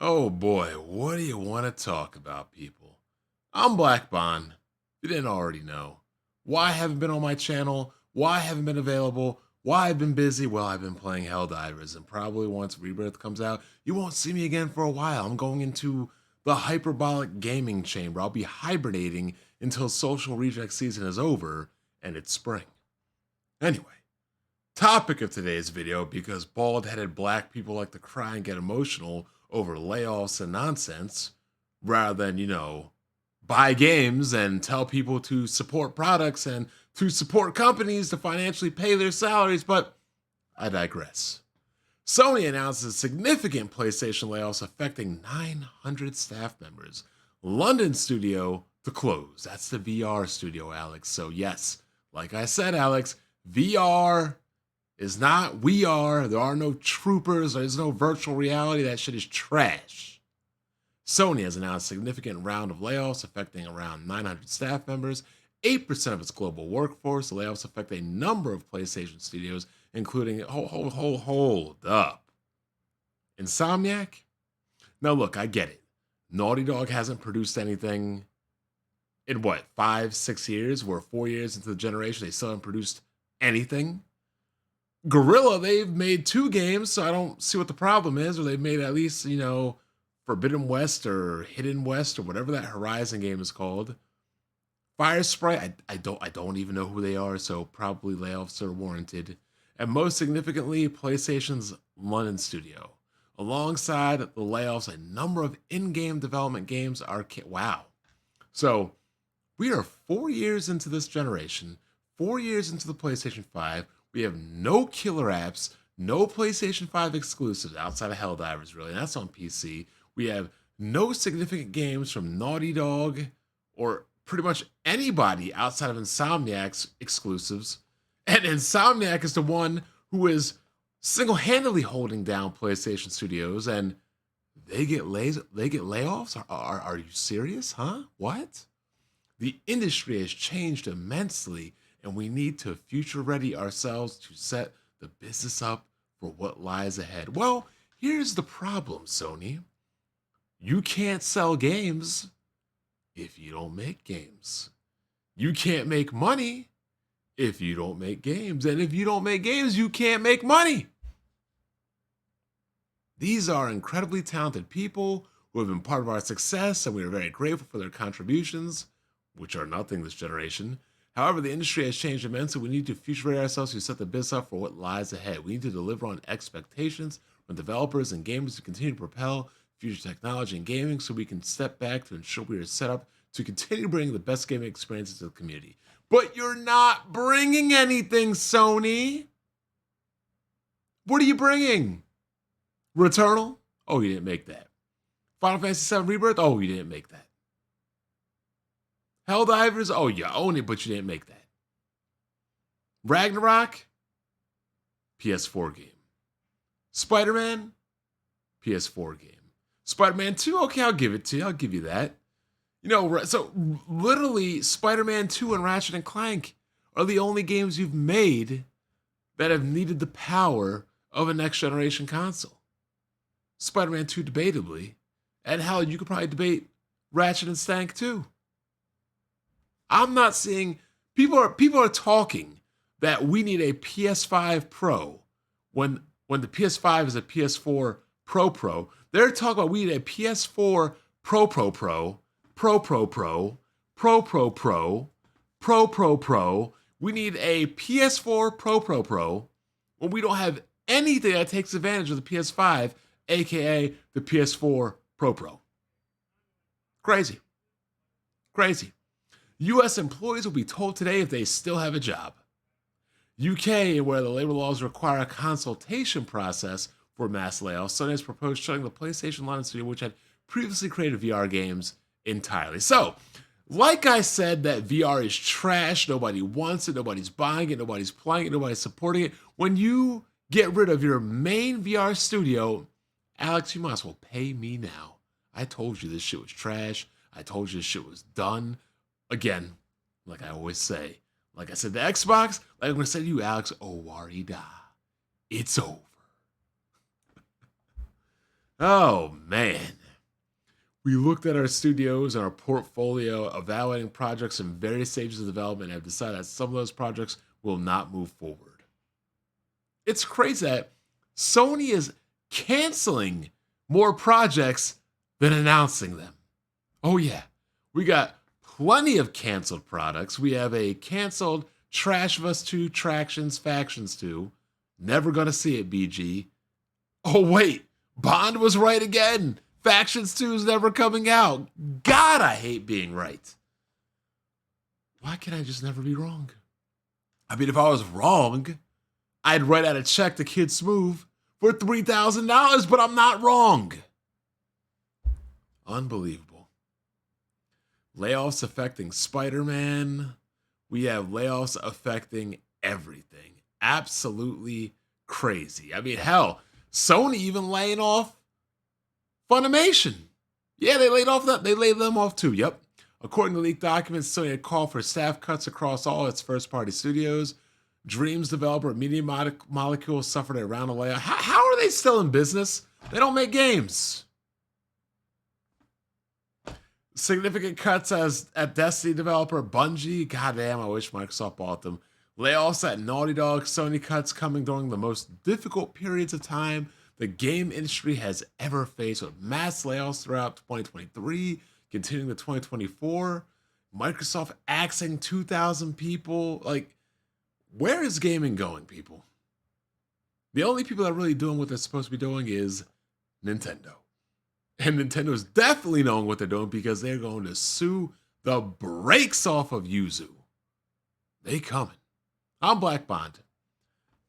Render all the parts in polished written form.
Oh boy, what do you want to talk about, people? I'm Black Bond. You didn't already know. Why I haven't been on my channel? Why I haven't been available? Why I've been busy? Well, I've been playing Helldivers, and probably once Rebirth comes out, you won't see me again for a while. I'm going into the hyperbolic gaming chamber. I'll be hibernating until social reject season is over and it's spring. Anyway, topic of today's video, because bald-headed black people like to cry and get emotional over layoffs and nonsense rather than, buy games and tell people to support products and to support companies to financially pay their salaries. But I digress. Sony announces significant PlayStation layoffs affecting 900 staff members. London studio to close. That's the VR studio, Alex. So yes, like I said, Alex, VR is not we are. There are no troopers. There's no virtual reality. That shit is trash. Sony has announced a significant round of layoffs affecting around 900 staff members, 8% of its global workforce. The layoffs affect a number of PlayStation studios, including, hold up, Insomniac? Now, look, I get it. Naughty Dog hasn't produced anything in what, 5, 6 years? We're 4 years into the generation. They still haven't produced anything. Gorilla, they've made 2 games, so I don't see what the problem is. Or they've made at least, Forbidden West or Hidden West or whatever that Horizon game is called. Fire Sprite, I don't even know who they are, so probably layoffs are warranted. And most significantly, PlayStation's London studio. Alongside the layoffs, a number of in-game development games are wow. So we are 4 years into this generation, 4 years into the PlayStation 5. We have no killer apps, no PlayStation 5 exclusives outside of Helldivers, really. That's on PC. We have no significant games from Naughty Dog or pretty much anybody outside of Insomniac's exclusives. And Insomniac is the one who is single-handedly holding down PlayStation Studios, and they get layoffs? Are you serious? Huh? What? The industry has changed immensely, and we need to future ready ourselves to set the business up for what lies ahead. Well, here's the problem, Sony. You can't sell games if you don't make games. You can't make money if you don't make games. And if you don't make games, you can't make money. These are incredibly talented people who have been part of our success, and we are very grateful for their contributions, which are nothing this generation. However, the industry has changed immensely. We need to future ready ourselves to set the business up for what lies ahead. We need to deliver on expectations from developers and gamers to continue to propel future technology and gaming, so we can step back to ensure we are set up to continue bringing the best gaming experiences to the community. But you're not bringing anything, Sony. What are you bringing? Returnal? Oh, you didn't make that. Final Fantasy VII Rebirth? Oh, you didn't make that. Helldivers? Oh, you own it, but you didn't make that. Ragnarok? PS4 game. Spider-Man? PS4 game. Spider-Man 2? Okay, I'll give it to you. I'll give you that. So literally, Spider-Man 2 and Ratchet and Clank are the only games you've made that have needed the power of a next-generation console. Spider-Man 2, debatably. And hell, you could probably debate Ratchet and Stank too. I'm not seeing people are talking that we need a PS5 Pro when the PS5 is a PS4 Pro. They're talking about we need a PS4 Pro. We need a PS4 Pro when we don't have anything that takes advantage of the PS5, aka the PS4 Pro. Crazy. US employees will be told today if they still have a job. UK, where the labor laws require a consultation process for mass layoffs, Sony has proposed shutting the PlayStation London studio, which had previously created VR games entirely. So, like I said, that VR is trash. Nobody wants it. Nobody's buying it. Nobody's playing it. Nobody's supporting it. When you get rid of your main VR studio, Alex, you might as well pay me now. I told you this shit was trash. I told you this shit was done. Again, like I always say, like I said to Xbox, like I'm going to say to you, Alex, Owarida. It's over. Oh, man. We looked at our studios and our portfolio, evaluating projects in various stages of development, and have decided that some of those projects will not move forward. It's crazy that Sony is canceling more projects than announcing them. Oh, yeah. We got plenty of canceled products. We have a canceled Trash of Us 2, Tractions, Factions 2. Never gonna see it, BG. Oh, wait. Bond was right again. Factions 2 is never coming out. God, I hate being right. Why can I just never be wrong? I mean, if I was wrong, I'd write out a check to Kid Smooth for $3,000, but I'm not wrong. Unbelievable. Layoffs affecting Spider-Man. We have layoffs affecting everything. Absolutely crazy. I mean, hell, Sony even laying off Funimation. Yeah, they laid them off too. Yep. According to leaked documents, Sony had called for staff cuts across all its first-party studios. Dreams developer Media Molecule suffered a round of layoffs. How are they still in business? They don't make games. Significant cuts at Destiny developer Bungie. Goddamn, I wish Microsoft bought them. Layoffs at Naughty Dog. Sony cuts coming during the most difficult periods of time the game industry has ever faced, with mass layoffs throughout 2023, continuing to 2024. Microsoft axing 2,000 people. Like, where is gaming going, people? The only people that are really doing what they're supposed to be doing is Nintendo. And Nintendo's definitely knowing what they're doing because they're going to sue the brakes off of Yuzu. They coming. I'm Black Bond.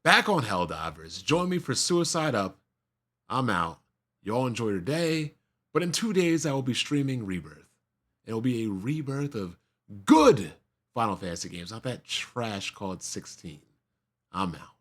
Back on Helldivers. Join me for Suicide Up. I'm out. Y'all enjoy your day. But in 2 days, I will be streaming Rebirth. It will be a rebirth of good Final Fantasy games, not that trash called 16. I'm out.